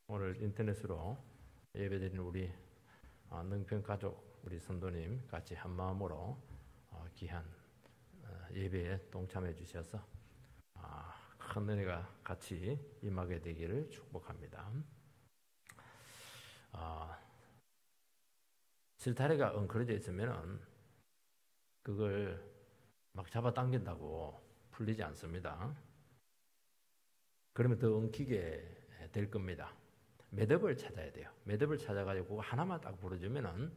오늘 인터넷으로 예배드리는 우리 능평 가족, 우리 성도님 같이 한 마음으로 귀한 예배에 동참해 주셔서 큰 은혜가 같이 임하게 되기를 축복합니다. 실타래가 엉클어져 있으면 그걸 막 잡아당긴다고 풀리지 않습니다. 그러면 더 엉키게 될 겁니다. 매듭을 찾아야 돼요. 매듭을 찾아가지고 그거 하나만 딱 풀어주면은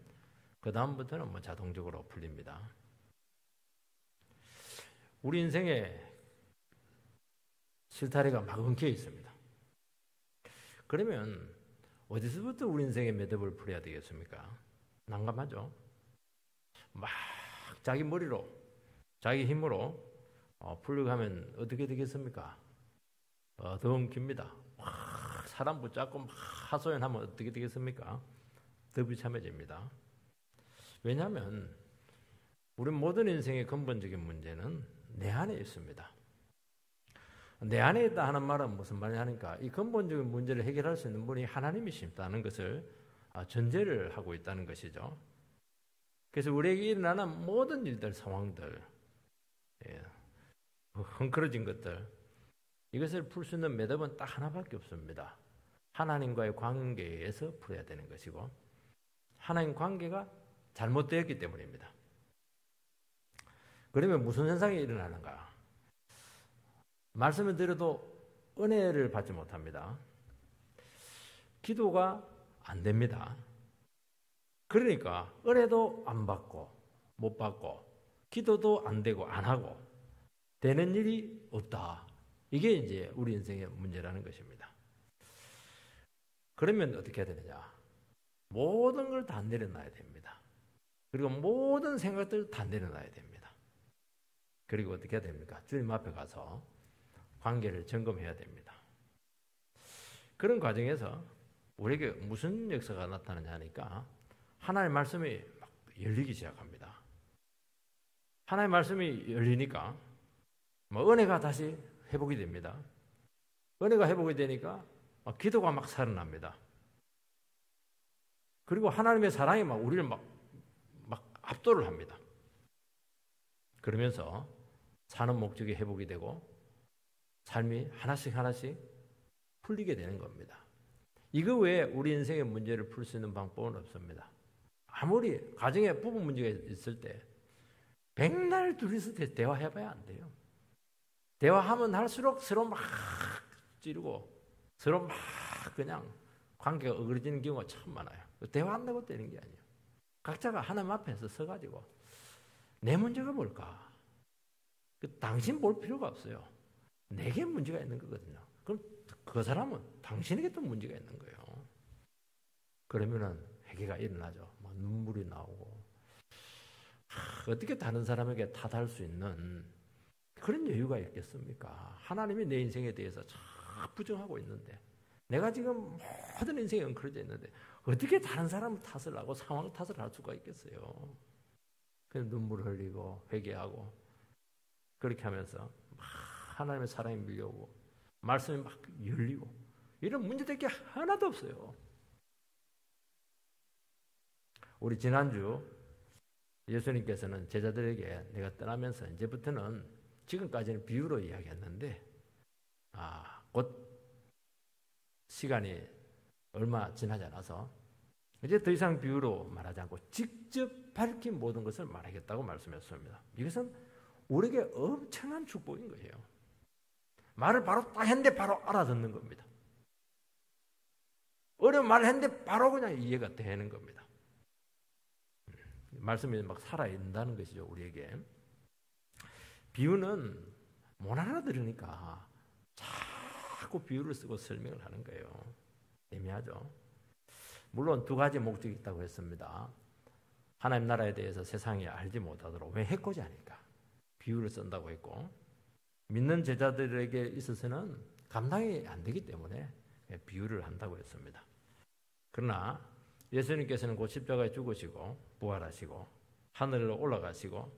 그 다음부터는 뭐 자동적으로 풀립니다. 우리 인생에 실타래가 막 엉켜 있습니다. 그러면 어디서부터 우리 인생의 매듭을 풀어야 되겠습니까? 난감하죠. 막 자기 머리로, 자기 힘으로 풀려고 하면 어떻게 되겠습니까? 더 엉킵니다. 사람 붙잡고 막 하소연하면 어떻게 되겠습니까? 더 비참해집니다. 왜냐하면 우리 모든 인생의 근본적인 문제는 내 안에 있습니다. 내 안에 있다 하는 말은 무슨 말이냐 하니까 이 근본적인 문제를 해결할 수 있는 분이 하나님이시다는 것을 전제를 하고 있다는 것이죠. 그래서 우리에게 일어나는 모든 일들, 상황들, 헝클어진 것들, 이것을 풀 수 있는 매듭은 딱 하나밖에 없습니다. 하나님과의 관계에서 풀어야 되는 것이고 하나님 관계가 잘못되었기 때문입니다. 그러면 무슨 현상이 일어나는가? 말씀을 드려도 은혜를 받지 못합니다. 기도가 안 됩니다. 그러니까 은혜도 안 받고 못 받고 기도도 안 되고 안 하고 되는 일이 없다. 이게 이제 우리 인생의 문제라는 것입니다. 그러면 어떻게 해야 되느냐? 모든 걸 다 내려놔야 됩니다. 그리고 모든 생각들 다 내려놔야 됩니다. 그리고 어떻게 해야 됩니까? 주님 앞에 가서 관계를 점검해야 됩니다. 그런 과정에서 우리에게 무슨 역사가 나타나냐 하니까 하나님의 말씀이 막 열리기 시작합니다. 하나님의 말씀이 열리니까 은혜가 다시 회복이 됩니다. 은혜가 회복이 되니까 기도가 막 살아납니다. 그리고 하나님의 사랑이 막 우리를 막 압도를 합니다. 그러면서 사는 목적이 회복이 되고 삶이 하나씩 풀리게 되는 겁니다. 이거 외에 우리 인생의 문제를 풀 수 있는 방법은 없습니다. 아무리 가정에 부부 문제가 있을 때 백날 둘이서 대화해봐야 안 돼요. 대화하면 할수록 서로 막 찌르고 서로 막 그냥 관계가 어그러지는 경우가 참 많아요. 대화 안 하고 되는 게 아니에요. 각자가 하나님 앞에서 서가지고 내 문제가 뭘까? 당신 볼 필요가 없어요. 내게 문제가 있는 거거든요. 그럼 그 사람은 당신에게 또 문제가 있는 거예요. 그러면은 회개가 일어나죠. 막 눈물이 나오고 어떻게 다른 사람에게 탓할 수 있는 그런 여유가 있겠습니까? 하나님이 내 인생에 대해서 참 부정하고 있는데 내가 지금 모든 인생에 엉클어져 있는데 어떻게 다른 사람 탓을 하고 상황 탓을 할 수가 있겠어요? 그래서 눈물 흘리고 회개하고 그렇게 하면서 막 하나님의 사랑이 밀려오고 말씀이 막 열리고 이런 문제될 게 하나도 없어요. 우리 지난주 예수님께서는 제자들에게 내가 떠나면서 이제부터는 지금까지는 비유로 이야기했는데 곧 시간이 얼마 지나지 않아서 이제 더 이상 비유로 말하지 않고 직접 밝힌 모든 것을 말하겠다고 말씀했습니다. 이것은 우리에게 엄청난 축복인 거예요. 말을 바로 딱 했는데 바로 알아듣는 겁니다. 어려운 말을 했는데 바로 그냥 이해가 되는 겁니다. 말씀이 막 살아있다는 것이죠, 우리에게. 비유는 못 알아들으니까 자꾸 비유를 쓰고 설명을 하는 거예요. 애매하죠. 물론 두 가지 목적이 있다고 했습니다. 하나님 나라에 대해서 세상이 알지 못하도록 왜 해코지 하니까 비유를 쓴다고 했고 믿는 제자들에게 있어서는 감당이 안 되기 때문에 비유를 한다고 했습니다. 그러나 예수님께서는 곧 십자가에 죽으시고 부활하시고 하늘로 올라가시고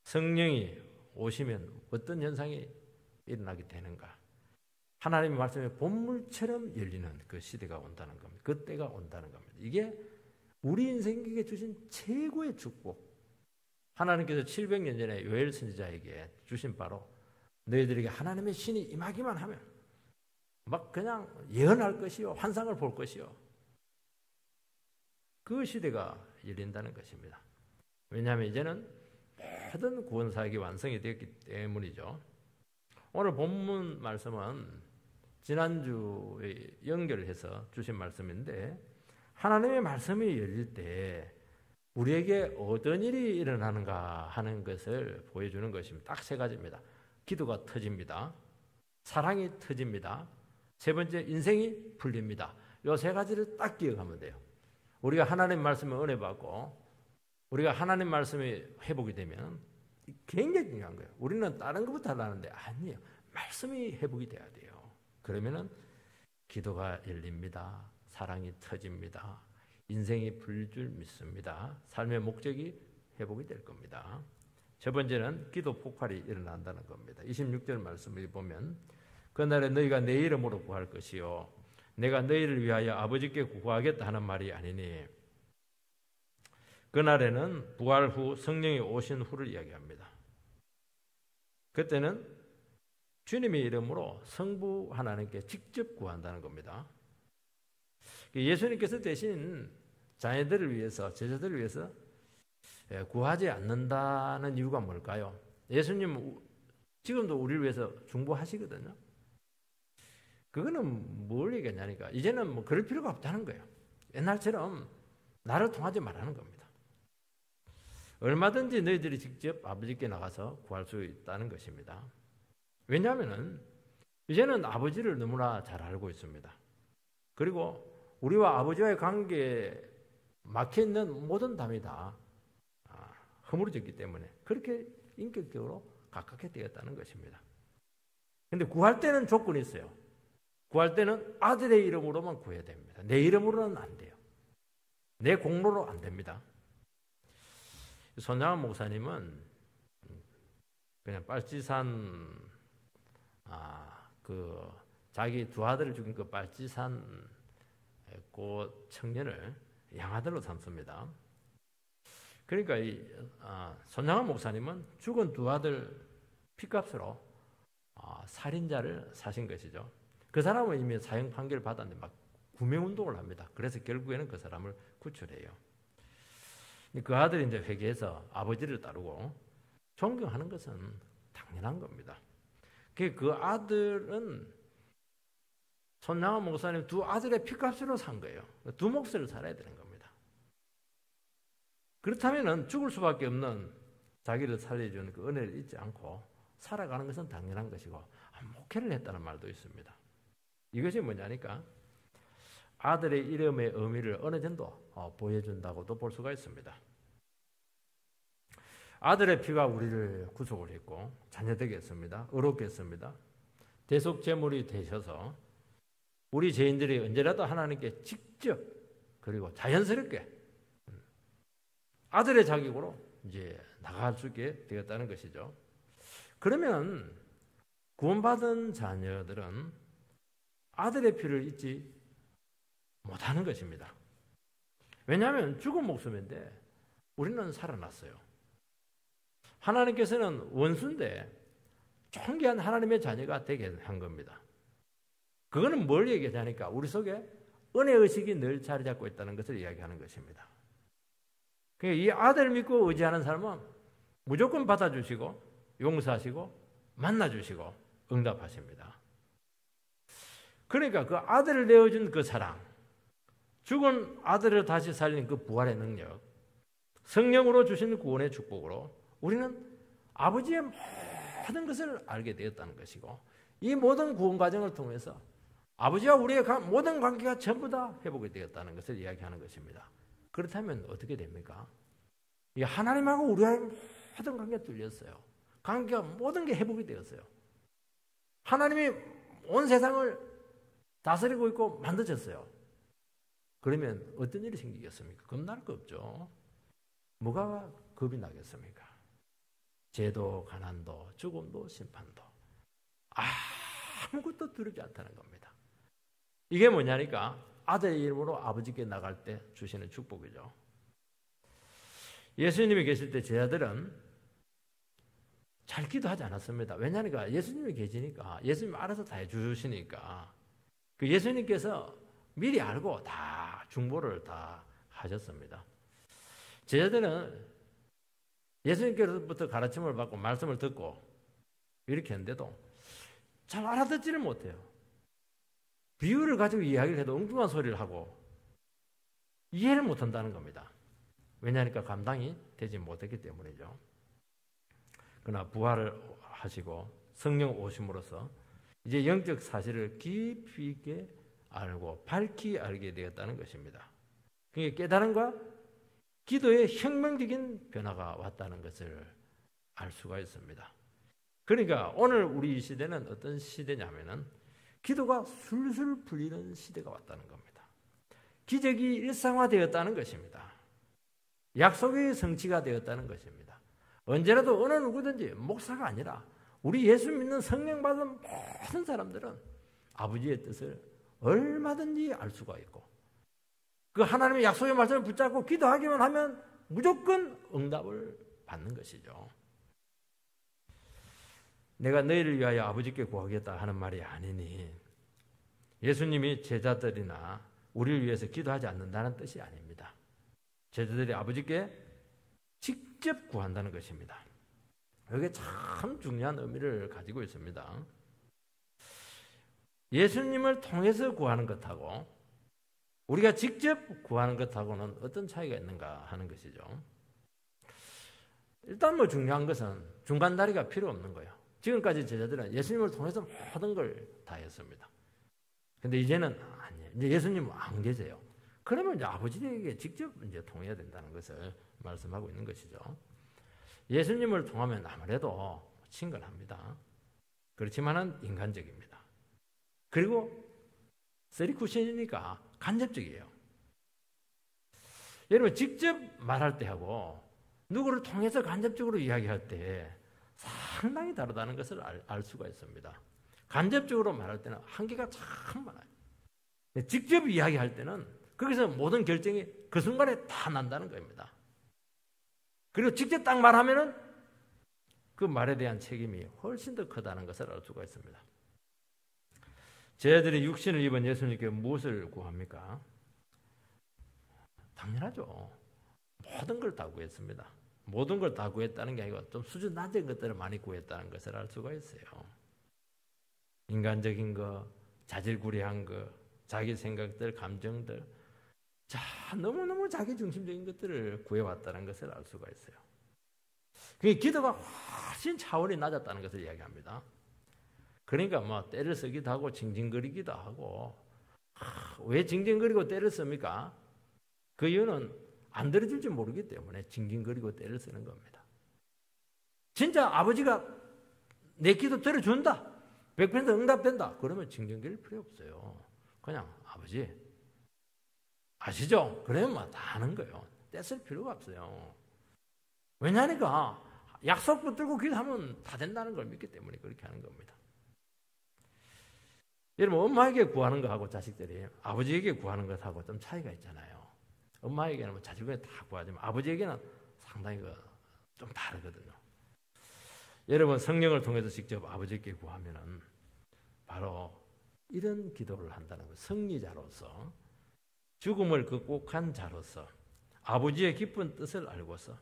성령이 오시면 어떤 현상이 일어나게 되는가? 하나님의 말씀이 본물처럼 열리는 그 시대가 온다는 겁니다. 그 때가 온다는 겁니다. 이게 우리 인생에게 주신 최고의 축복. 하나님께서 700년 전에 요엘 선지자에게 주신 바로 너희들에게 하나님의 신이 임하기만 하면 막 그냥 예언할 것이요, 환상을 볼 것이요. 그 시대가 열린다는 것입니다. 왜냐하면 이제는 모든 구원사역이 완성이 되었기 때문이죠. 오늘 본문 말씀은 지난주에 연결해서 주신 말씀인데 하나님의 말씀이 열릴 때 우리에게 어떤 일이 일어나는가 하는 것을 보여주는 것입니다. 딱 세 가지입니다. 기도가 터집니다. 사랑이 터집니다. 세 번째, 인생이 풀립니다. 이 세 가지를 딱 기억하면 돼요. 우리가 하나님 말씀을 은혜 받고 우리가 하나님 말씀이 회복이 되면 굉장히 중요한 거예요. 우리는 다른 것부터 하려는데 아니에요. 말씀이 회복이 돼야 돼요. 그러면은 기도가 열립니다. 사랑이 터집니다. 인생이 풀릴 줄 믿습니다. 삶의 목적이 회복이 될 겁니다. 첫 번째는 기도 폭발이 일어난다는 겁니다. 26절 말씀을 보면 그날에 너희가 내 이름으로 구할 것이요 내가 너희를 위하여 아버지께 구하겠다 하는 말이 아니니 그날에는 부활 후 성령이 오신 후를 이야기합니다. 그때는 주님의 이름으로 성부 하나님께 직접 구한다는 겁니다. 예수님께서 대신 자녀들을 위해서, 제자들을 위해서 구하지 않는다는 이유가 뭘까요? 예수님 지금도 우리를 위해서 중보하시거든요. 그거는 뭘 얘기하냐니까 이제는 뭐 그럴 필요가 없다는 거예요. 옛날처럼 나를 통하지 말라는 겁니다. 얼마든지 너희들이 직접 아버지께 나가서 구할 수 있다는 것입니다. 왜냐하면 이제는 아버지를 너무나 잘 알고 있습니다. 그리고 우리와 아버지와의 관계에 막혀있는 모든 담이 다 허물어졌기 때문에 그렇게 인격적으로 가깝게 되었다는 것입니다. 그런데 구할 때는 조건이 있어요. 구할 때는 아들의 이름으로만 구해야 됩니다. 내 이름으로는 안 돼요. 내 공로로 안 됩니다. 손양환 목사님은 그냥 빨치산 자기 두 아들을 죽인 그 빨치산 그 청년을 양아들로 삼습니다. 그러니까 손양환 목사님은 죽은 두 아들 피값으로 살인자를 사신 것이죠. 그 사람은 이미 사형 판결을 받았는데 막 구명운동을 합니다. 그래서 결국에는 그 사람을 구출해요. 그 아들이 이제 회개해서 아버지를 따르고 존경하는 것은 당연한 겁니다. 그 아들은 손양환 목사님 두 아들의 피값으로 산 거예요. 두 몫을 살아야 되는 겁니다. 그렇다면 죽을 수밖에 없는 자기를 살려주는 그 은혜를 잊지 않고 살아가는 것은 당연한 것이고 목회를 했다는 말도 있습니다. 이것이 뭐냐니까 아들의 이름의 의미를 어느 정도 보여준다고도 볼 수가 있습니다. 아들의 피가 우리를 구속을 했고 자녀되게 했습니다. 의롭게 했습니다. 대속제물이 되셔서 우리 죄인들이 언제라도 하나님께 직접 그리고 자연스럽게 아들의 자격으로 이제 나갈 수 있게 되었다는 것이죠. 그러면 구원받은 자녀들은 아들의 피를 잊지 못하는 것입니다. 왜냐하면 죽은 목숨인데 우리는 살아났어요. 하나님께서는 원수인데 존귀한 하나님의 자녀가 되게 한 겁니다. 그거는 뭘 얘기하냐니까 우리 속에 은혜의식이 늘 자리 잡고 있다는 것을 이야기하는 것입니다. 그러니까 이 아들을 믿고 의지하는 사람은 무조건 받아주시고 용서하시고 만나주시고 응답하십니다. 그러니까 그 아들을 내어준 그 사랑, 죽은 아들을 다시 살린 그 부활의 능력, 성령으로 주신 구원의 축복으로 우리는 아버지의 모든 것을 알게 되었다는 것이고 이 모든 구원 과정을 통해서 아버지와 우리의 모든 관계가 전부 다 회복이 되었다는 것을 이야기하는 것입니다. 그렇다면 어떻게 됩니까? 이 하나님하고 우리와의 모든 관계가 뚫렸어요. 관계가 모든 게 회복이 되었어요. 하나님이 온 세상을 다스리고 있고 만드셨어요. 그러면 어떤 일이 생기겠습니까? 겁날 거 없죠. 뭐가 겁이 나겠습니까? 죄도, 가난도, 죽음도, 심판도 아무것도 두렵지 않다는 겁니다. 이게 뭐냐니까 아들의 이름으로 아버지께 나갈 때 주시는 축복이죠. 예수님이 계실 때 제자들은 잘 기도하지 않았습니다. 왜냐하니까 예수님이 계시니까 예수님이 알아서 다 해주시니까 그 예수님께서 미리 알고 다 중보를 다 하셨습니다. 제자들은 예수님께로부터 가르침을 받고 말씀을 듣고 이렇게 했는데도 잘 알아듣지를 못해요. 비유를 가지고 이야기를 해도 엉뚱한 소리를 하고 이해를 못한다는 겁니다. 왜냐하니까 감당이 되지 못했기 때문이죠. 그러나 부활을 하시고 성령 오심으로써 이제 영적 사실을 깊이 있게 알고 밝히 알게 되었다는 것입니다. 그게 깨달음과 기도의 혁명적인 변화가 왔다는 것을 알 수가 있습니다. 그러니까 오늘 우리 이 시대는 어떤 시대냐면은 기도가 술술 풀리는 시대가 왔다는 겁니다. 기적이 일상화되었다는 것입니다. 약속의 성취가 되었다는 것입니다. 언제라도 어느 누구든지 목사가 아니라 우리 예수 믿는 성령 받은 모든 사람들은 아버지의 뜻을 얼마든지 알 수가 있고 그 하나님의 약속의 말씀을 붙잡고 기도하기만 하면 무조건 응답을 받는 것이죠. 내가 너희를 위하여 아버지께 구하겠다 하는 말이 아니니 예수님이 제자들이나 우리를 위해서 기도하지 않는다는 뜻이 아닙니다. 제자들이 아버지께 직접 구한다는 것입니다. 이게 참 중요한 의미를 가지고 있습니다. 예수님을 통해서 구하는 것하고 우리가 직접 구하는 것하고는 어떤 차이가 있는가 하는 것이죠. 일단 뭐 중요한 것은 중간다리가 필요 없는 거예요. 지금까지 제자들은 예수님을 통해서 모든 걸 다 했습니다. 근데 이제는 아니에요. 이제 예수님은 안 계세요. 그러면 이제 아버지에게 직접 이제 통해야 된다는 것을 말씀하고 있는 것이죠. 예수님을 통하면 아무래도 친근합니다. 그렇지만은 인간적입니다. 그리고 쓰리쿠션이니까 간접적이에요. 여러분 직접 말할 때하고 누구를 통해서 간접적으로 이야기할 때 상당히 다르다는 것을 알 수가 있습니다. 간접적으로 말할 때는 한계가 참 많아요. 직접 이야기할 때는 거기서 모든 결정이 그 순간에 다 난다는 겁니다. 그리고 직접 딱 말하면은 그 말에 대한 책임이 훨씬 더 크다는 것을 알 수가 있습니다. 제자들이 육신을 입은 예수님께 무엇을 구합니까? 당연하죠. 모든 걸 다 구했습니다. 모든 걸 다 구했다는 게 아니고 좀 수준 낮은 것들을 많이 구했다는 것을 알 수가 있어요. 인간적인 거, 자질구레한 거, 자기 생각들, 감정들, 너무너무 자기 중심적인 것들을 구해왔다는 것을 알 수가 있어요. 그게 기도가 훨씬 차원이 낮았다는 것을 이야기합니다. 그러니까 뭐 때를 쓰기도 하고 징징거리기도 하고 왜 징징거리고 때를 씁니까? 그 이유는 안 들어줄지 모르기 때문에 징징거리고 때를 쓰는 겁니다. 진짜 아버지가 내 기도 들어준다. 100% 응답된다. 그러면 징징거릴 필요 없어요. 그냥 아버지 아시죠? 그러면 뭐 다 하는 거예요. 떼쓸 필요가 없어요. 왜냐하니까 약속 붙들고 기도하면 다 된다는 걸 믿기 때문에 그렇게 하는 겁니다. 여러분 엄마에게 구하는 것하고 자식들이 아버지에게 구하는 것하고 좀 차이가 있잖아요. 엄마에게는 뭐 자식에게 다 구하지만 아버지에게는 상당히 좀 다르거든요. 여러분 성령을 통해서 직접 아버지께 구하면은 바로 이런 기도를 한다는 거예요. 승리자로서 죽음을 극복한 자로서 아버지의 깊은 뜻을 알고서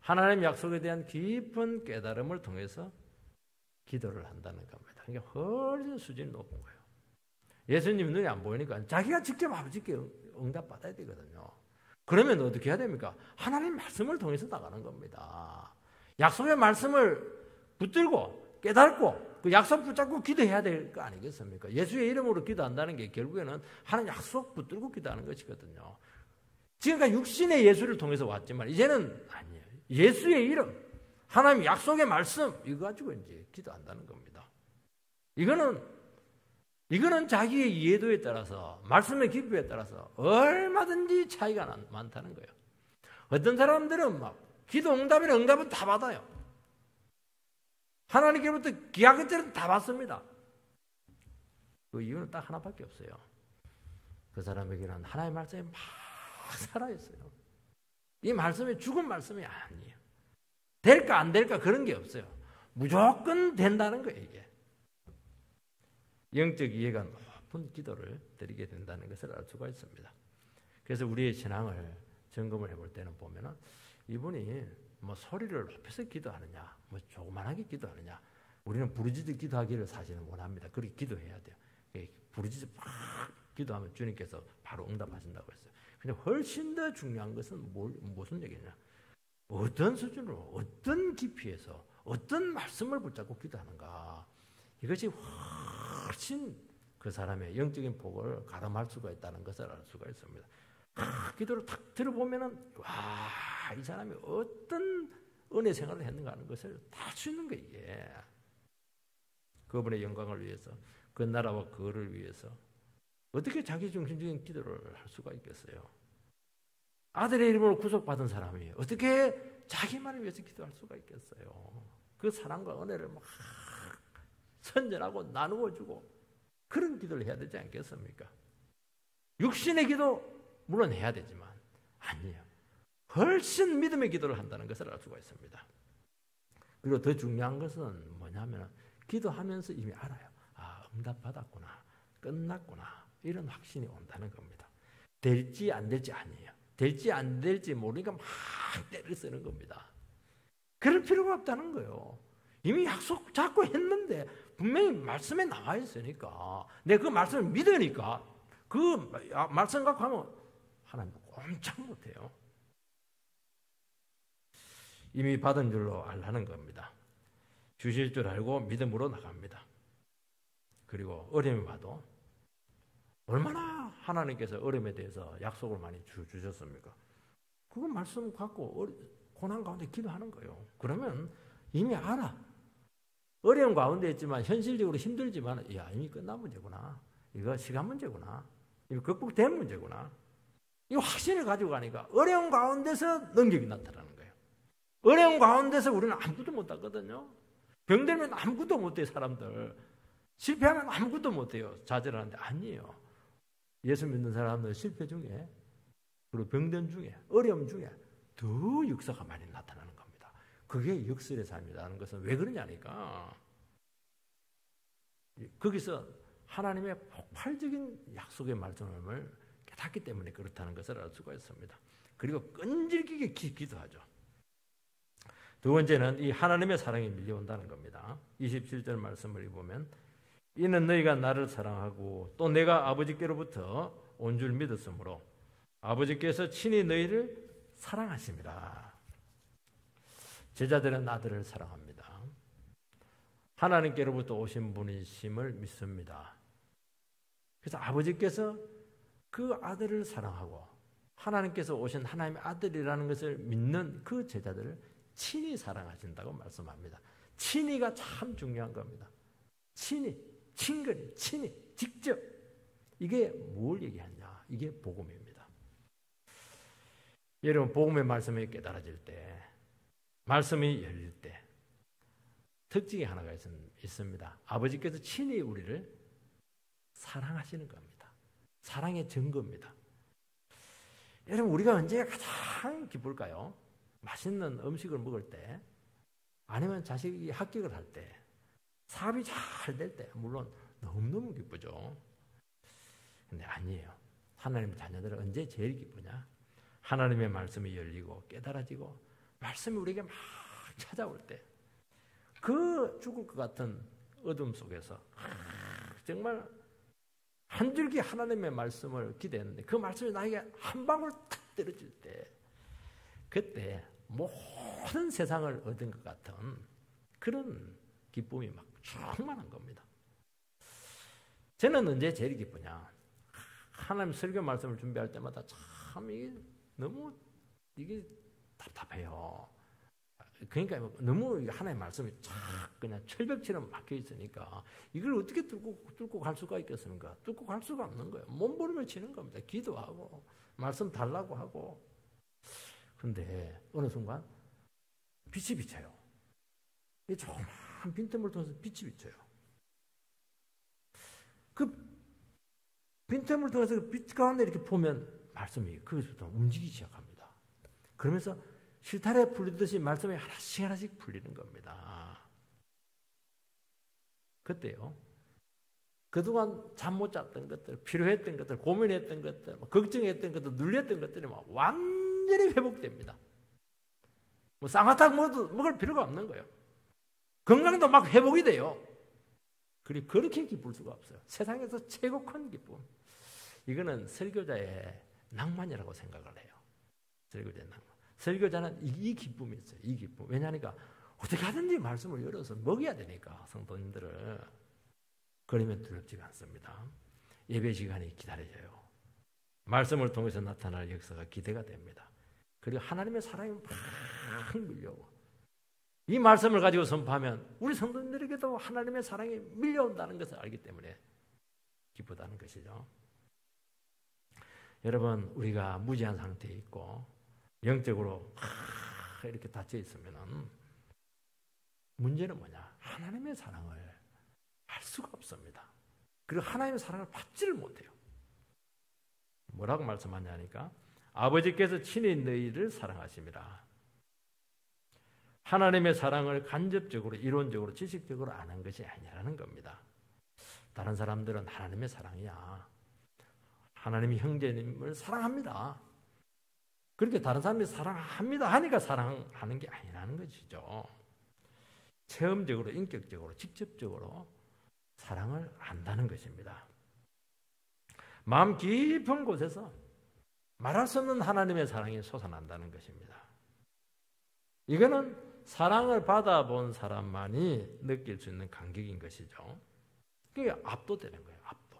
하나님 약속에 대한 깊은 깨달음을 통해서 기도를 한다는 겁니다. 그러니까 훨씬 수준이 높은 거예요. 예수님 눈이 안 보이니까 자기가 직접 아버지께 응답받아야 되거든요. 그러면 어떻게 해야 됩니까? 하나님 말씀을 통해서 나가는 겁니다. 약속의 말씀을 붙들고 깨닫고 그 약속 붙잡고 기도해야 될 거 아니겠습니까? 예수의 이름으로 기도한다는 게 결국에는 하나님 약속 붙들고 기도하는 것이거든요. 지금까지 육신의 예수를 통해서 왔지만 이제는 아니에요. 예수의 이름, 하나님 약속의 말씀 이거 가지고 이제 기도한다는 겁니다. 이거는 자기의 이해도에 따라서 말씀의 깊이에 따라서 얼마든지 차이가 많다는 거예요. 어떤 사람들은 막 기도 응답이나 응답은 다 받아요. 하나님께로부터 귀한 것들은 다 받습니다. 그 이유는 딱 하나밖에 없어요. 그 사람에게는 하나님의 말씀이 막 살아있어요. 이 말씀이 죽은 말씀이 아니에요. 될까 안 될까 그런 게 없어요. 무조건 된다는 거예요. 이게 영적 이해가 높은 기도를 드리게 된다는 것을 알 수가 있습니다. 그래서 우리의 신앙을 점검을 해볼 때는 보면은 이분이 뭐 소리를 높여서 기도하느냐, 뭐 조그만하게 기도하느냐, 우리는 부르짖어 기도하기를 사실은 원합니다. 그렇게 기도해야 돼요. 부르짖어 막 기도하면 주님께서 바로 응답하신다고 했어요. 근데 훨씬 더 중요한 것은 무슨 얘기냐? 어떤 수준으로, 어떤 깊이에서, 어떤 말씀을 붙잡고 기도하는가? 이것이 훨씬 그 사람의 영적인 복을 가름할 수가 있다는 것을 알 수가 있습니다. 기도를 탁 들어보면은 와, 이 사람이 어떤 은혜 생활을 했는가 하는 것을 다 알 수 있는 거예요. 이게. 그분의 영광을 위해서, 그 나라와 그를 위해서 어떻게 자기 중심적인 기도를 할 수가 있겠어요? 아들의 이름으로 구속받은 사람이 어떻게 자기만을 위해서 기도할 수가 있겠어요? 그 사랑과 은혜를 막 선전하고 나누어 주고 그런 기도를 해야 되지 않겠습니까? 육신의 기도 물론 해야 되지만 아니에요. 훨씬 믿음의 기도를 한다는 것을 알 수가 있습니다. 그리고 더 중요한 것은 뭐냐면 기도하면서 이미 알아요. 아, 응답받았구나. 끝났구나. 이런 확신이 온다는 겁니다. 될지 안 될지 아니에요. 될지 안 될지 모르니까 막 때를 쓰는 겁니다. 그럴 필요가 없다는 거예요. 이미 약속 잡고 했는데 분명히 말씀에 나와 있으니까 내가 그 말씀을 믿으니까 그 말씀 갖고 하면 하나님 꼼짝 못해요. 이미 받은 줄로 알라는 겁니다. 주실 줄 알고 믿음으로 나갑니다. 그리고 어려움이 와도 얼마나 하나님께서 어려움에 대해서 약속을 많이 주셨습니까? 그거 말씀 갖고 고난 가운데 기도하는 거예요. 그러면 이미 알아. 어려움 가운데 있지만 현실적으로 힘들지만 야, 이미 끝난 문제구나. 이거 시간 문제구나. 이거 극복된 문제구나. 이 확신을 가지고 가니까 어려움 가운데서 능력이 나타나는 거예요. 어려움 가운데서 우리는 아무것도 못하거든요. 병들면 아무것도 못해요. 사람들. 실패하면 아무것도 못해요. 좌절하는데 아니에요. 예수 믿는 사람들 실패 중에 그리고 병든 중에 어려움 중에 더 역사가 많이 나타나는 겁니다. 그게 역설의 삶이라는 것은 왜 그러냐니까 거기서 하나님의 폭발적인 약속의 말씀을 깨닫기 때문에 그렇다는 것을 알 수가 있습니다. 그리고 끈질기게 기도하죠. 두 번째는 이 하나님의 사랑이 밀려온다는 겁니다. 27절 말씀을 보면 이는 너희가 나를 사랑하고 또 내가 아버지께로부터 온 줄 믿었으므로 아버지께서 친히 너희를 사랑하심이라. 제자들은 아들을 사랑합니다. 하나님께로부터 오신 분이심을 믿습니다. 그래서 아버지께서 그 아들을 사랑하고 하나님께서 오신 하나님의 아들이라는 것을 믿는 그 제자들을 친히 사랑하신다고 말씀합니다. 친히가 참 중요한 겁니다. 친히, 친근히, 친히, 직접. 이게 뭘 얘기하냐? 이게 복음입니다. 여러분, 복음의 말씀이 깨달아질 때, 말씀이 열릴 때 특징이 하나가 있습니다. 아버지께서 친히 우리를 사랑하시는 겁니다. 사랑의 증거입니다. 여러분, 우리가 언제 가장 기쁠까요? 맛있는 음식을 먹을 때, 아니면 자식이 합격을 할 때, 사업이 잘 될 때, 물론 너무너무 기쁘죠. 근데 아니에요. 하나님의 자녀들은 언제 제일 기쁘냐? 하나님의 말씀이 열리고 깨달아지고 말씀이 우리에게 막 찾아올 때, 그 죽을 것 같은 어둠 속에서 정말 한 줄기 하나님의 말씀을 기대했는데 그 말씀이 나에게 한 방울 탁 떨어질 때, 그때 모든 세상을 얻은 것 같은 그런 기쁨이 막 충만한 겁니다. 저는 언제 제일 기쁘냐? 하나님 설교 말씀을 준비할 때마다 참 이게 너무 이게 답답해요. 그러니까 너무 하나님의 말씀이 쫙 그냥 철벽처럼 막혀 있으니까 이걸 어떻게 뚫고 갈 수가 있겠습니까? 뚫고 갈 수가 없는 거예요. 몸부림을 치는 겁니다. 기도하고 말씀 달라고 하고. 그런데 어느 순간 빛이 비쳐요. 이 조그만 빈틈을 통해서 빛이 비쳐요. 그 빈틈을 통해서 그 빛 가운데 이렇게 보면 말씀이 그것부터 움직이기 시작합니다. 그러면서 실타래 풀리듯이 말씀이 하나씩 하나씩 풀리는 겁니다. 그때요. 그동안 잠 못 잤던 것들, 필요했던 것들, 고민했던 것들, 걱정했던 것들, 눌렸던 것들이 막 완전히 회복됩니다. 뭐 쌍화탕 먹을 필요가 없는 거예요. 건강도 막 회복이 돼요. 그리고 그렇게 기쁠 수가 없어요. 세상에서 최고 큰 기쁨. 이거는 설교자의 낭만이라고 생각을 해요. 설교자의 낭만. 설교자는 이 기쁨이 있어요. 이 기쁨. 왜냐하니까 어떻게 하든지 말씀을 열어서 먹여야 되니까 성도님들을. 그러면 두렵지가 않습니다. 예배 시간이 기다려져요. 말씀을 통해서 나타날 역사가 기대가 됩니다. 그리고 하나님의 사랑이 막 밀려오고 이 말씀을 가지고 선포하면 우리 성도님들에게도 하나님의 사랑이 밀려온다는 것을 알기 때문에 기쁘다는 것이죠. 여러분, 우리가 무지한 상태에 있고 영적으로 이렇게 닫혀 있으면 문제는 뭐냐? 하나님의 사랑을 알 수가 없습니다. 그리고 하나님의 사랑을 받지를 못해요. 뭐라고 말씀하냐니까 아버지께서 친히 너희를 사랑하십니다. 하나님의 사랑을 간접적으로 이론적으로 지식적으로 아는 것이 아니라는 겁니다. 다른 사람들은 하나님의 사랑이야. 하나님이 형제님을 사랑합니다. 그렇게 다른 사람이 사랑합니다 하니까 사랑하는 게 아니라는 것이죠. 체험적으로, 인격적으로, 직접적으로 사랑을 안다는 것입니다. 마음 깊은 곳에서 말할 수 없는 하나님의 사랑이 솟아난다는 것입니다. 이거는 사랑을 받아본 사람만이 느낄 수 있는 감격인 것이죠. 그게 압도되는 거예요. 압도.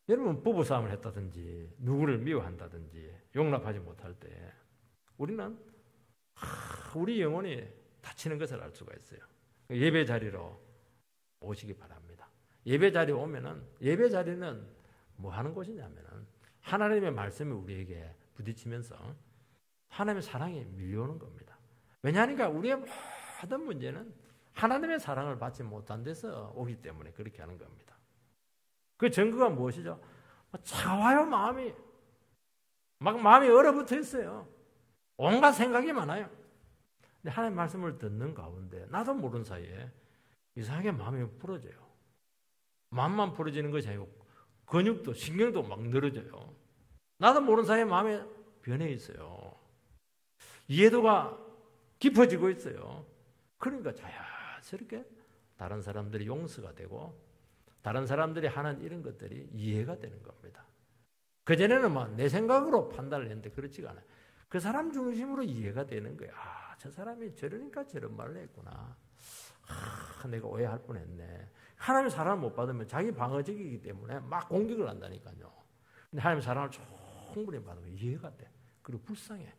여러분 부부싸움을 했다든지 누구를 미워한다든지 용납하지 못할 때 우리는 우리 영혼이 다치는 것을 알 수가 있어요. 예배 자리로 오시기 바랍니다. 예배 자리에 오면은 예배 자리는 뭐 하는 곳이냐면은 하나님의 말씀이 우리에게 부딪히면서 하나님의 사랑이 밀려오는 겁니다. 왜냐하니까 우리의 모든 문제는 하나님의 사랑을 받지 못한 데서 오기 때문에 그렇게 하는 겁니다. 그 증거가 무엇이죠? 차와요 마음이. 막 마음이 얼어붙어 있어요. 온갖 생각이 많아요. 근데 하나님 말씀을 듣는 가운데 나도 모르는 사이에 이상하게 마음이 풀어져요. 마음만 풀어지는 것이 아니고 근육도 신경도 막 늘어져요. 나도 모르는 사이에 마음에 변해 있어요. 이해도가 깊어지고 있어요. 그러니까 자연스럽게 다른 사람들이 용서가 되고 다른 사람들이 하는 이런 것들이 이해가 되는 겁니다. 그전에는 막 내 생각으로 판단을 했는데 그렇지가 않아요. 그 사람 중심으로 이해가 되는 거예요. 아, 저 사람이 저러니까 저런 말을 했구나. 아, 내가 오해할 뻔했네. 하나님의 사랑을 못 받으면 자기 방어적이기 때문에 막 공격을 한다니까요. 근데 하나님의 사랑을 충분히 받으면 이해가 돼. 그리고 불쌍해.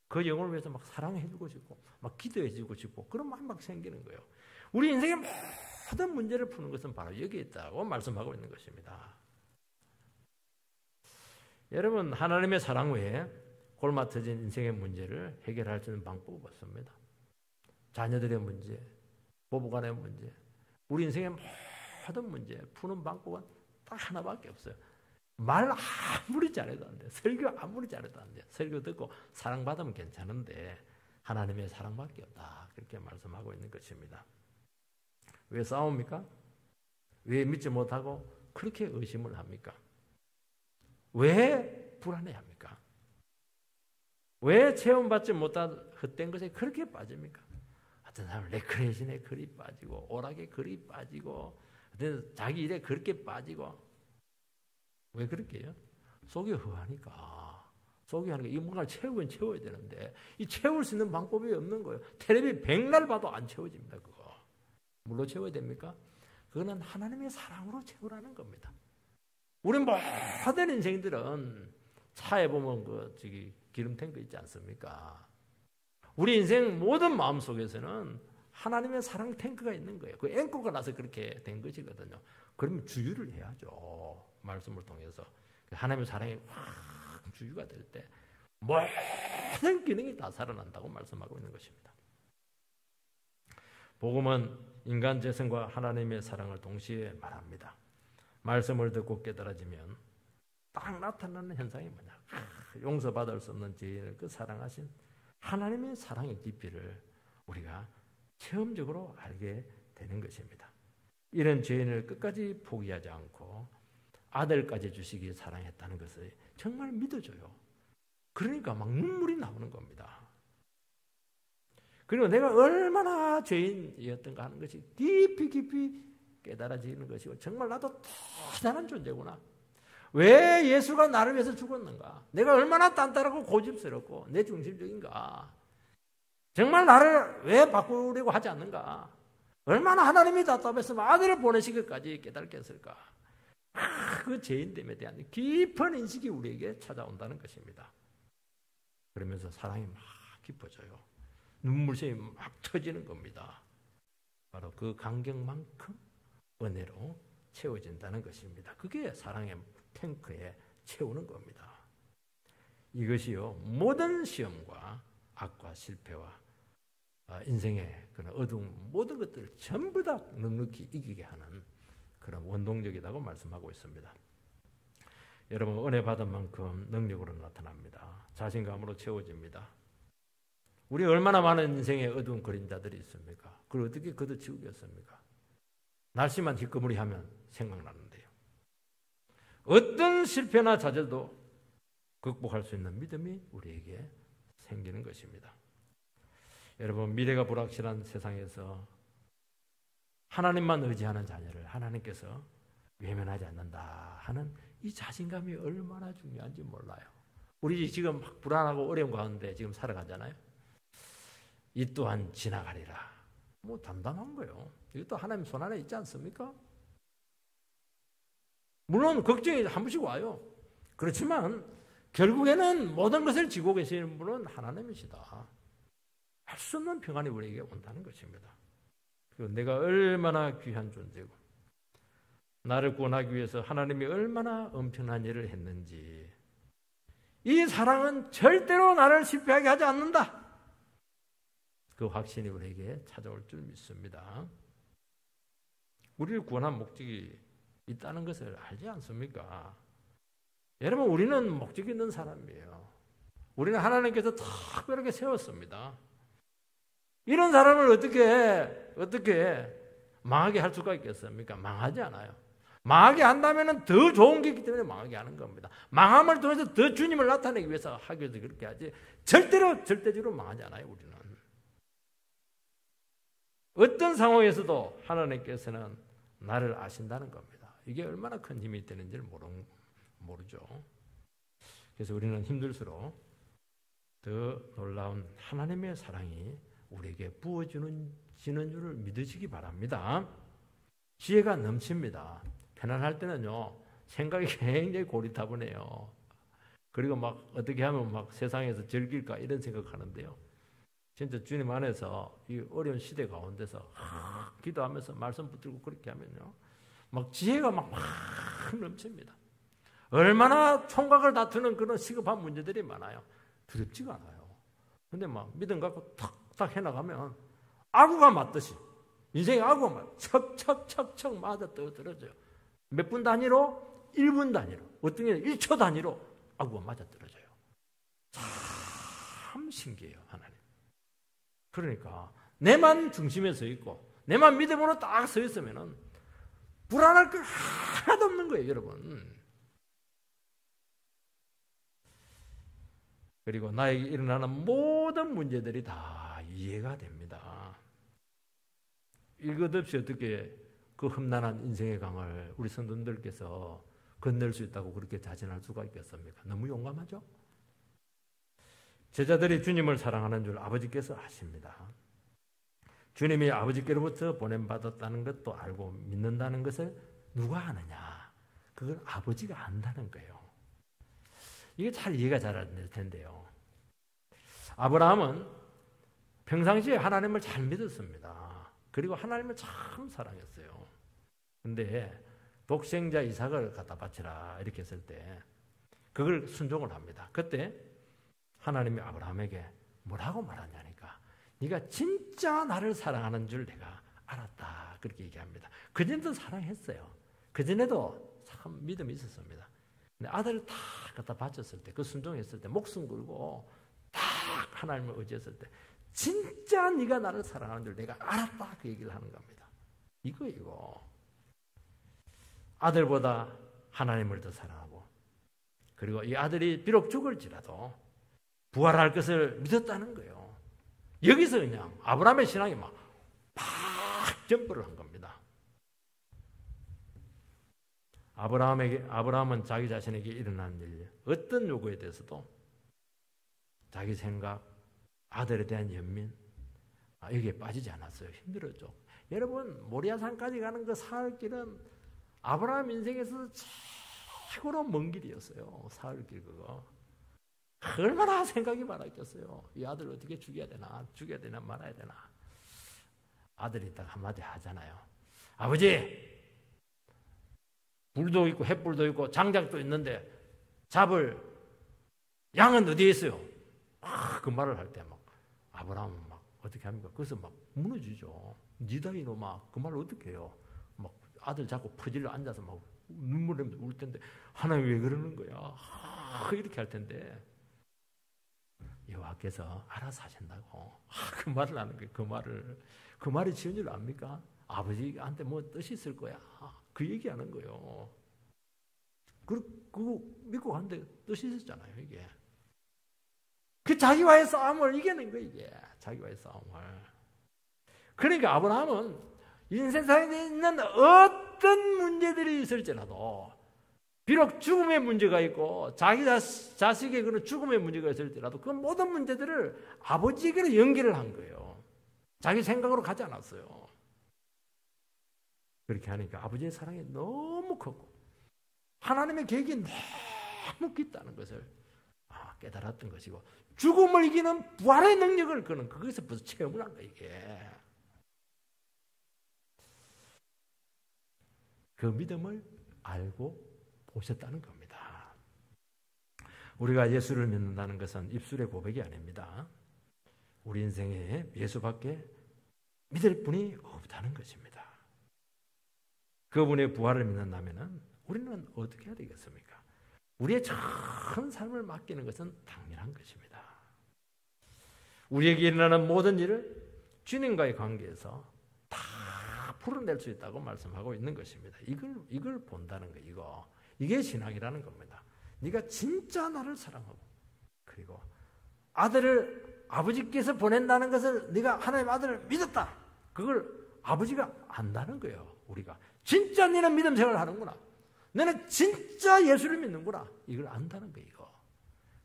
그 영혼을 위해서 막 사랑해주고 싶고 막 기도해주고 싶고 그런 마음이 막 생기는 거예요. 우리 인생의 모든 문제를 푸는 것은 바로 여기에 있다고 말씀하고 있는 것입니다. 여러분, 하나님의 사랑 외에 골마터진 인생의 문제를 해결할 수 있는 방법은 없습니다. 자녀들의 문제, 부부간의 문제, 우리 인생의 모든 문제 푸는 방법은 딱 하나밖에 없어요. 말 아무리 잘해도 안 돼. 설교 아무리 잘해도 안 돼. 설교 듣고 사랑받으면 괜찮은데 하나님의 사랑밖에 없다. 그렇게 말씀하고 있는 것입니다. 왜 싸웁니까? 왜 믿지 못하고 그렇게 의심을 합니까? 왜 불안해합니까? 왜 체험받지 못한 헛된 것에 그렇게 빠집니까? 어떤 사람은 레크레이션에 그리 빠지고 오락에 그리 빠지고 어떤 자기 일에 그렇게 빠지고 왜 그렇게 해요? 속이 허하니까. 속이 하니까 이 뭔가를 채우긴 채워야 되는데 이 채울 수 있는 방법이 없는 거예요. 텔레비 100날 봐도 안 채워집니다. 그거. 뭘로 채워야 됩니까? 그거는 하나님의 사랑으로 채우라는 겁니다. 우리 모든 인생들은 차에 보면 기름 탱크 있지 않습니까? 우리 인생 모든 마음 속에서는 하나님의 사랑 탱크가 있는 거예요. 그 앵커가 나서 그렇게 된 것이거든요. 그러면 주유를 해야죠. 말씀을 통해서. 하나님의 사랑이 확 주유가 될 때 모든 기능이 다 살아난다고 말씀하고 있는 것입니다. 복음은 인간 재성과 하나님의 사랑을 동시에 말합니다. 말씀을 듣고 깨달아지면 딱 나타나는 현상이 뭐냐? 용서받을 수 없는 죄인을 그 사랑하신 하나님의 사랑의 깊이를 우리가 체험적으로 알게 되는 것입니다. 이런 죄인을 끝까지 포기하지 않고 아들까지 주시기 사랑했다는 것을 정말 믿어줘요. 그러니까 막 눈물이 나오는 겁니다. 그리고 내가 얼마나 죄인이었던가 하는 것이 깊이 깨달아지는 것이고 정말 나도 대단한 존재구나. 왜 예수가 나를 위해서 죽었는가? 내가 얼마나 단단하고 고집스럽고 내 중심적인가? 정말 나를 왜 바꾸려고 하지 않는가? 얼마나 하나님이 답답했으면 아들을 보내시기까지 깨닫게 했을까? 그 죄인됨에 대한 깊은 인식이 우리에게 찾아온다는 것입니다. 그러면서 사랑이 막 깊어져요. 눈물샘이 막 터지는 겁니다. 바로 그 간격만큼 은혜로 채워진다는 것입니다. 그게 사랑의 탱크에 채우는 겁니다. 이것이요, 모든 시험과 악과 실패와 인생의 그런 어두운 모든 것들을 전부 다 넉넉히 이기게 하는 그런 원동력이라고 말씀하고 있습니다. 여러분, 은혜 받은 만큼 능력으로 나타납니다. 자신감으로 채워집니다. 우리 얼마나 많은 인생의 어두운 그림자들이 있습니까? 그걸 어떻게 걷어치우겠습니까? 날씨만 희끄무리하면 생각나는데요. 어떤 실패나 좌절도 극복할 수 있는 믿음이 우리에게 생기는 것입니다. 여러분, 미래가 불확실한 세상에서 하나님만 의지하는 자녀를 하나님께서 외면하지 않는다 하는 이 자신감이 얼마나 중요한지 몰라요. 우리 지금 막 불안하고 어려운 가운데 지금 살아가잖아요. 이 또한 지나가리라. 뭐 단단한 거예요. 이것도 하나님 손 안에 있지 않습니까? 물론 걱정이 한 번씩 와요. 그렇지만 결국에는 모든 것을 지고 계시는 분은 하나님이시다. 할 수 없는 평안이 우리에게 온다는 것입니다. 그리고 내가 얼마나 귀한 존재고 나를 구원하기 위해서 하나님이 얼마나 엄청난 일을 했는지, 이 사랑은 절대로 나를 실패하게 하지 않는다. 그 확신이 우리에게 찾아올 줄 믿습니다. 우리를 구원한 목적이 있다는 것을 알지 않습니까? 여러분, 우리는 목적이 있는 사람이에요. 우리는 하나님께서 특별하게 세웠습니다. 이런 사람을 어떻게 망하게 할 수가 있겠습니까? 망하지 않아요. 망하게 한다면 더 좋은 게 있기 때문에 망하게 하는 겁니다. 망함을 통해서 더 주님을 나타내기 위해서 하기 위해서 그렇게 하지, 절대적으로 망하지 않아요. 우리는 어떤 상황에서도 하나님께서는 나를 아신다는 겁니다. 이게 얼마나 큰 힘이 되는지를 모르죠. 그래서 우리는 힘들수록 더 놀라운 하나님의 사랑이 우리에게 부어지는 줄을 믿으시기 바랍니다. 지혜가 넘칩니다. 편안할 때는요, 생각이 굉장히 고리타분해요. 그리고 막 어떻게 하면 막 세상에서 즐길까 이런 생각하는데요. 진짜 주님 안에서 이 어려운 시대 가운데서 기도하면서 말씀 붙들고 그렇게 하면요, 막 지혜가 막 넘칩니다. 얼마나 총각을 다투는 그런 시급한 문제들이 많아요. 두렵지가 않아요. 근데 막 믿음 갖고 탁탁 해나가면 아구가 맞듯이, 인생의 아구가 맞, 척척척척 맞아 떨어져요. 몇 분 단위로? 1분 단위로. 어떤 게 1초 단위로 아구가 맞아 떨어져요. 참 신기해요, 하나님. 그러니까 내만 중심에 서 있고 내만 믿음으로 딱 서 있으면은 불안할 거 하나도 없는 거예요, 여러분. 그리고 나에게 일어나는 모든 문제들이 다 이해가 됩니다. 일것없이 어떻게 그 험난한 인생의 강을 우리 성도님들께서 건널 수 있다고 그렇게 자신할 수가 있겠습니까? 너무 용감하죠? 제자들이 주님을 사랑하는 줄 아버지께서 아십니다. 주님이 아버지께로부터 보냄받았다는 것도 알고 믿는다는 것을 누가 아느냐? 그걸 아버지가 안다는 거예요. 이게 잘 이해가 안 될 텐데요. 아브라함은 평상시에 하나님을 잘 믿었습니다. 그리고 하나님을 참 사랑했어요. 근데 독생자 이삭을 갖다 바치라 이렇게 했을 때 그걸 순종을 합니다. 그때 하나님이 아브라함에게 뭐라고 말하냐니까, 네가 진짜 나를 사랑하는 줄 내가 알았다. 그렇게 얘기합니다. 그전에도 사랑했어요. 그전에도 참 믿음이 있었습니다. 근데 아들을 다 갖다 바쳤을 때, 그 순종했을 때, 목숨 걸고 딱 하나님을 의지했을 때 진짜 네가 나를 사랑하는 줄 내가 알았다. 그 얘기를 하는 겁니다. 이거. 아들보다 하나님을 더 사랑하고, 그리고 이 아들이 비록 죽을지라도 부활할 것을 믿었다는 거예요. 여기서 그냥 아브라함의 신앙이 막 점프를 한 겁니다. 아브라함은 자기 자신에게 일어난 일, 어떤 요구에 대해서도 자기 생각, 아들에 대한 연민, 여기에 빠지지 않았어요. 힘들었죠. 여러분, 모리아산까지 가는 그 사흘길은 아브라함 인생에서 최고로 먼 길이었어요. 사흘길 그거. 얼마나 생각이 많았겠어요. 이 아들 어떻게 죽여야 되나 말아야 되나. 아들이 딱 한마디 하잖아요. 아버지, 불도 있고 횃불도 있고 장작도 있는데 잡을 양은 어디에 있어요? 그 말을 할 때 막 아브라함은 막 어떻게 합니까? 그래서 막 무너지죠. 니다 이놈아, 그 말을 어떻게 해요? 막 아들 잡고 퍼질러 앉아서 막 눈물 내면서 울 텐데 하나님 왜 그러는 거야? 이렇게 할 텐데 여호와께서 알아서 하신다고. 그 말을 하는 거예요. 그 말이 지은 줄 압니까? 아버지한테 뭐 뜻이 있을 거야. 그 얘기하는 거예요. 그거 믿고 갔는데 뜻이 있었잖아요, 이게. 그 자기와의 싸움을 이겨낸 거예요, 이게. 자기와의 싸움을. 그러니까 아브라함은 인생상에 있는 어떤 문제들이 있을지라도, 비록 죽음의 문제가 있고 자기 자식의 그런 죽음의 문제가 있을지라도 그 모든 문제들을 아버지에게로 연결을 한 거예요. 자기 생각으로 가지 않았어요. 그렇게 하니까 아버지의 사랑이 너무 컸고 하나님의 계획이 너무 깊다는 것을 깨달았던 것이고, 죽음을 이기는 부활의 능력을 그는 거기서 벌써 체험을 한 거예요. 이게. 그 믿음을 알고 보셨다는 겁니다. 우리가 예수를 믿는다는 것은 입술의 고백이 아닙니다. 우리 인생에 예수밖에 믿을 분이 없다는 것입니다. 그분의 부활을 믿는다면 우리는 어떻게 해야 되겠습니까? 우리의 전 삶을 맡기는 것은 당연한 것입니다. 우리에게 일어나는 모든 일을 주님과의 관계에서 다 풀어낼 수 있다고 말씀하고 있는 것입니다. 이걸 본다는 거, 이게 신앙이라는 겁니다. 네가 진짜 나를 사랑하고, 그리고 아들을 아버지께서 보낸다는 것을 네가 하나님 아들을 믿었다. 그걸 아버지가 안다는 거예요. 우리가 진짜 너는 믿음 생활을 하는구나. 너는 진짜 예수를 믿는구나. 이걸 안다는 거예요. 이거.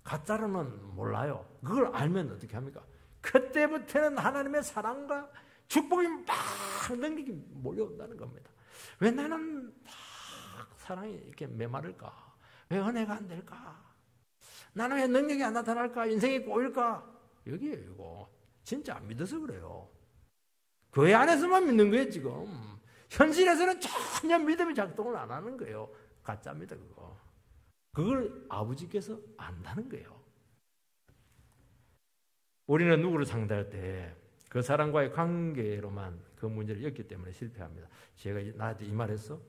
가짜로는 몰라요. 그걸 알면 어떻게 합니까? 그때부터는 하나님의 사랑과 축복이 막 능력이 몰려온다는 겁니다. 왜 나는 막 사랑이 이렇게 메마를까? 왜 은혜가 안 될까? 나는 왜 능력이 안 나타날까? 인생이 꼬일까? 여기에요, 이거. 진짜 안 믿어서 그래요. 교회 안에서만 믿는 거예요, 지금. 현실에서는 전혀 믿음이 작동을 안 하는 거예요. 가짜입니다, 그거. 그걸 아버지께서 안다는 거예요. 우리는 누구를 상대할 때 그 사람과의 관계로만 그 문제를 엮기 때문에 실패합니다. 제가 나한테 이 말했어?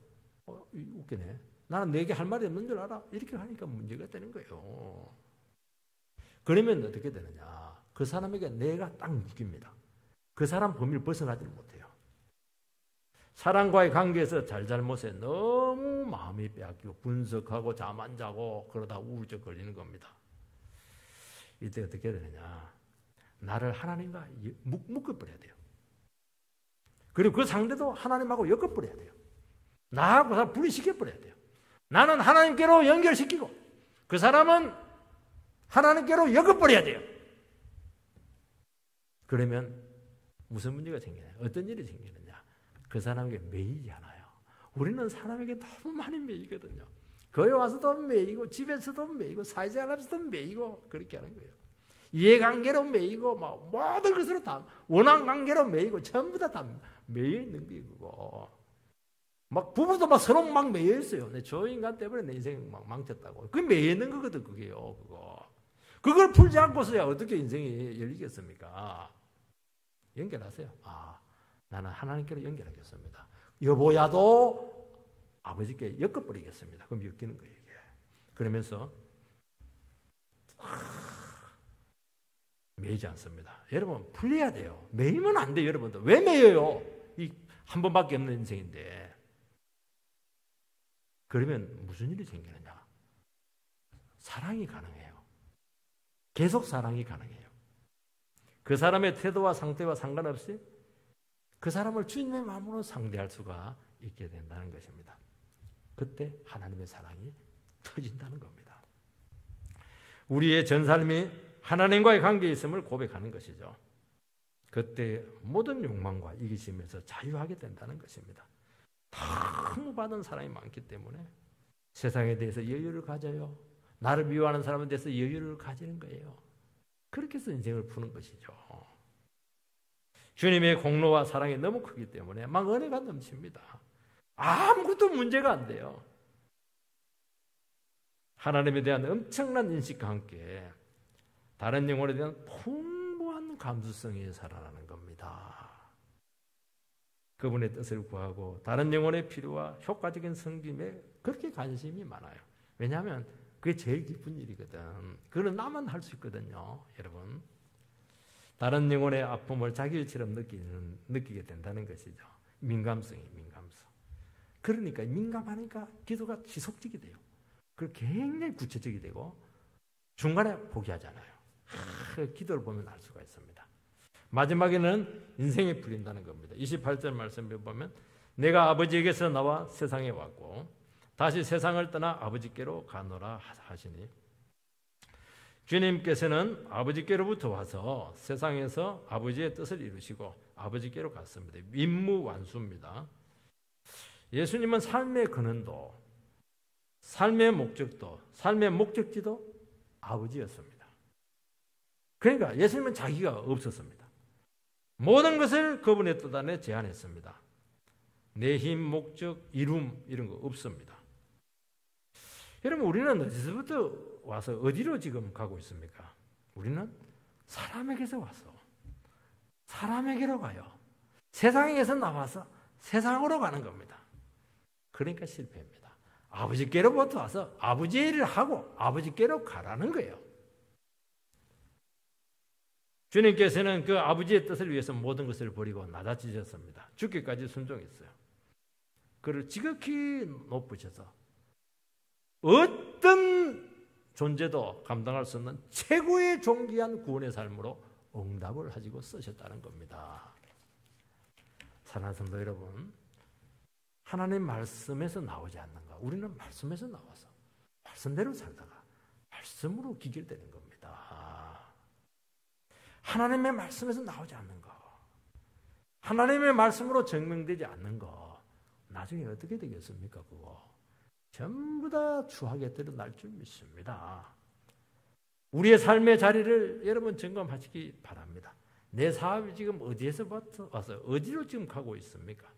웃기네. 나는 내게 할 말이 없는 줄 알아? 이렇게 하니까 문제가 되는 거예요. 그러면 어떻게 되느냐? 그 사람에게 내가 딱 묶입니다. 그 사람 범위를 벗어나지는 못해요. 사람과의 관계에서 잘잘못에 너무 마음이 빼앗기고 분석하고 잠 안 자고 그러다 우울증 걸리는 겁니다. 이때 어떻게 되느냐? 나를 하나님과 묶어버려야 돼요. 그리고 그 상대도 하나님하고 엮어버려야 돼요. 나하고 다 분리시켜버려야 돼요. 나는 하나님께로 연결시키고 그 사람은 하나님께로 엮어버려야 돼요. 그러면 무슨 문제가 생기나요? 어떤 일이 생기느냐? 그 사람에게 매이지 않아요. 우리는 사람에게 너무 많이 매이거든요. 거기 와서도 매이고 집에서도 매이고 사회생활에서도 매이고 그렇게 하는 거예요. 이해관계로 매이고 막 모든 것으로 다 원한관계로 매이고 전부 다 매여 있는 게 그거. 막 부부도 막 서로 막 매여 있어요. 저 인간 때문에 내 인생 막 망쳤다고. 그게 매여 있는 거거든, 그게요. 그걸 풀지 않고서야 어떻게 인생이 열리겠습니까? 연결하세요. 나는 하나님께로 연결하겠습니다. 여보야도 아버지께 엮어버리겠습니다. 그럼 엮이는 거예요. 이게. 그러면서 매이지 않습니다. 여러분 풀려야 돼요. 매이면 안 돼요. 여러분들 왜 매여요? 이 한 번밖에 없는 인생인데. 그러면 무슨 일이 생기느냐? 사랑이 가능해요. 계속 사랑이 가능해요. 그 사람의 태도와 상태와 상관없이 그 사람을 주님의 마음으로 상대할 수가 있게 된다는 것입니다. 그때 하나님의 사랑이 터진다는 겁니다. 우리의 전 삶이 하나님과의 관계에 있음을 고백하는 것이죠. 그때 모든 욕망과 이기심에서 자유하게 된다는 것입니다. 너무 받은 사람이 많기 때문에 세상에 대해서 여유를 가져요. 나를 미워하는 사람에 대해서 여유를 가지는 거예요. 그렇게 해서 인생을 푸는 것이죠. 주님의 공로와 사랑이 너무 크기 때문에 막 은혜가 넘칩니다. 아무것도 문제가 안 돼요. 하나님에 대한 엄청난 인식과 함께 다른 영혼에 대한 풍부한 감수성이 살아나는 겁니다. 그분의 뜻을 구하고 다른 영혼의 필요와 효과적인 섬김에 그렇게 관심이 많아요. 왜냐하면 그게 제일 기쁜 일이거든. 그건 나만 할 수 있거든요. 여러분. 다른 영혼의 아픔을 자기 일처럼 느끼게 된다는 것이죠. 민감성이 민감성. 그러니까 민감하니까 기도가 지속적이 돼요. 그리고 굉장히 구체적이 되고 중간에 포기하잖아요. 기도를 보면 알 수가 있습니다. 마지막에는 인생이 풀린다는 겁니다. 28절 말씀을 보면 내가 아버지에게서 나와 세상에 왔고 다시 세상을 떠나 아버지께로 가노라 하시니 주님께서는 아버지께로부터 와서 세상에서 아버지의 뜻을 이루시고 아버지께로 갔습니다. 임무완수입니다. 예수님은 삶의 근원도 삶의 목적도 삶의 목적지도 아버지였습니다. 그러니까 예수님은 자기가 없었습니다. 모든 것을 그분의 뜻 안에 제한했습니다. 내 힘, 목적, 이룸 이런 거 없습니다. 여러분 우리는 어디서부터 와서 어디로 지금 가고 있습니까? 우리는 사람에게서 와서 사람에게로 가요. 세상에서 나와서 세상으로 가는 겁니다. 그러니까 실패입니다. 아버지께로부터 와서 아버지의 일을 하고 아버지께로 가라는 거예요. 주님께서는 그 아버지의 뜻을 위해서 모든 것을 버리고 낮아지셨습니다. 죽기까지 순종했어요. 그를 지극히 높으셔서 어떤 존재도 감당할 수 없는 최고의 존귀한 구원의 삶으로 응답을 가지고 쓰셨다는 겁니다. 사랑하는 성도 여러분, 하나님 말씀에서 나오지 않는가? 우리는 말씀에서 나와서 말씀대로 살다가 말씀으로 기결되는 겁니다. 하나님의 말씀에서 나오지 않는 거, 하나님의 말씀으로 증명되지 않는 거, 나중에 어떻게 되겠습니까? 그거 전부 다 추하게 드러날 줄 믿습니다. 우리의 삶의 자리를 여러분 점검하시기 바랍니다. 내 사업이 지금 어디에서 와서 어디로 지금 가고 있습니까?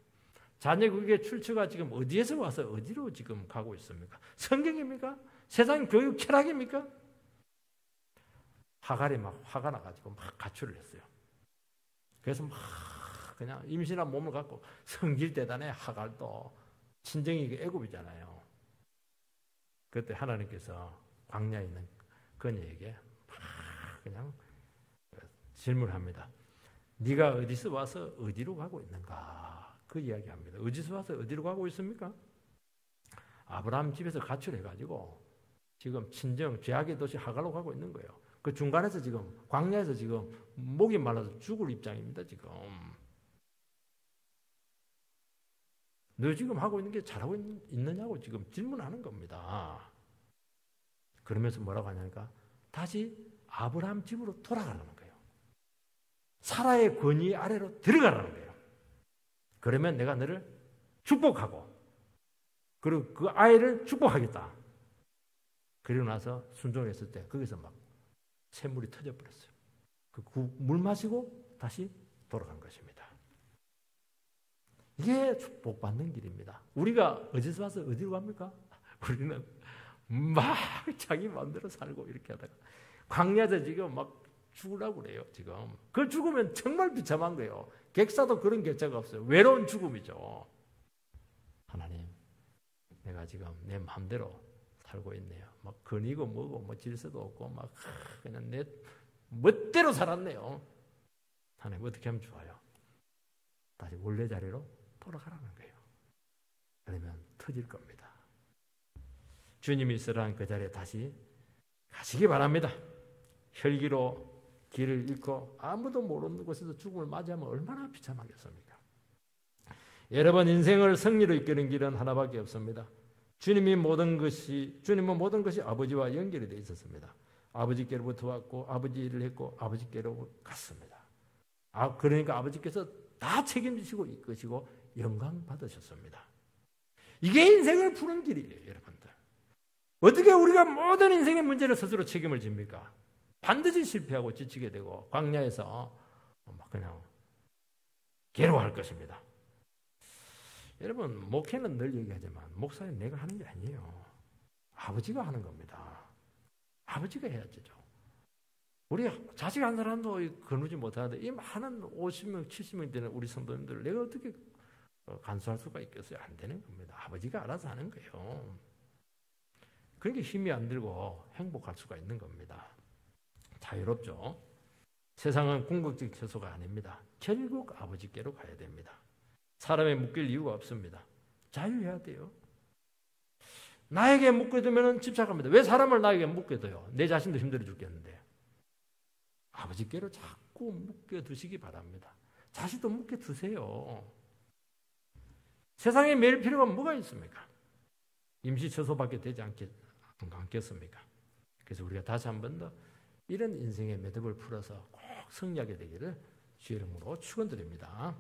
자녀 교육의 출처가 지금 어디에서 와서 어디로 지금 가고 있습니까? 성경입니까? 세상 교육 철학입니까? 하갈이 막 화가 나가지고 막 가출을 했어요. 그래서 막 그냥 임신한 몸을 갖고 성질대단해. 하갈도 친정이 애굽이잖아요. 그때 하나님께서 광야에 있는 그녀에게 막 그냥 질문합니다. 네가 어디서 와서 어디로 가고 있는가? 그 이야기합니다. 어디서 와서 어디로 가고 있습니까? 아브라함 집에서 가출해가지고 지금 친정 죄악의 도시 하갈로 가고 있는 거예요. 그 중간에서 지금 광야에서 지금 목이 말라서 죽을 입장입니다. 지금 너 지금 하고 있는 게 잘하고 있느냐고 지금 질문하는 겁니다. 그러면서 뭐라고 하냐니까 다시 아브라함 집으로 돌아가라는 거예요. 사라의 권위 아래로 들어가라는 거예요. 그러면 내가 너를 축복하고 그리고 그 아이를 축복하겠다. 그리고 나서 순종했을 때 거기서 막 샘물이 터져버렸어요. 그 물 마시고 다시 돌아간 것입니다. 이게 축복받는 길입니다. 우리가 어디서 와서 어디로 갑니까? 우리는 막 자기 마음대로 살고 이렇게 하다가 광야에서 지금 막 죽으려고 그래요, 지금. 그 죽으면 정말 비참한 거예요. 객사도 그런 객사가 없어요. 외로운 죽음이죠. 하나님, 내가 지금 내 마음대로 살고 있네요. 막 거니고 뭐고 뭐 질서도 없고 막 그냥 내 멋대로 살았네요. 하나님, 어떻게 하면 좋아요? 다시 원래 자리로 돌아가라는 거예요. 그러면 터질 겁니다. 주님이 있으라는 그 자리에 다시 가시기 바랍니다. 혈기로 길을 잃고 아무도 모르는 곳에서 죽음을 맞이하면 얼마나 비참하겠습니까? 여러분, 인생을 승리로 이끄는 길은 하나밖에 없습니다. 주님은 모든 것이 아버지와 연결이 되어 있었습니다. 아버지께로부터 왔고 아버지 일을 했고 아버지께로 갔습니다. 그러니까 아버지께서 다 책임지시고 이끄시고 영광 받으셨습니다. 이게 인생을 푸는 길이에요, 여러분들. 어떻게 우리가 모든 인생의 문제를 스스로 책임을 집니까? 반드시 실패하고 지치게 되고 광야에서 막 그냥 괴로워할 것입니다. 여러분, 목회는 늘 얘기하지만 목사는 내가 하는 게 아니에요. 아버지가 하는 겁니다. 아버지가 해야죠. 우리 자식 한 사람도 거누지 못하는데 이 많은 50명, 70명 되는 우리 성도님들 내가 어떻게 간수할 수가 있겠어요? 안 되는 겁니다. 아버지가 알아서 하는 거예요. 그러니까 힘이 안 들고 행복할 수가 있는 겁니다. 자유롭죠. 세상은 궁극적 처소가 아닙니다. 결국 아버지께로 가야 됩니다. 사람에 묶일 이유가 없습니다. 자유해야 돼요. 나에게 묶여두면 집착합니다. 왜 사람을 나에게 묶여둬요? 내 자신도 힘들어 죽겠는데. 아버지께로 자꾸 묶여두시기 바랍니다. 자신도 묶여두세요. 세상에 매일 필요가 뭐가 있습니까? 임시처소밖에 되지 않겠습니까? 그래서 우리가 다시 한 번 더 이런 인생의 매듭을 풀어서 꼭 승리하게 되기를 주의 이름으로 축원드립니다.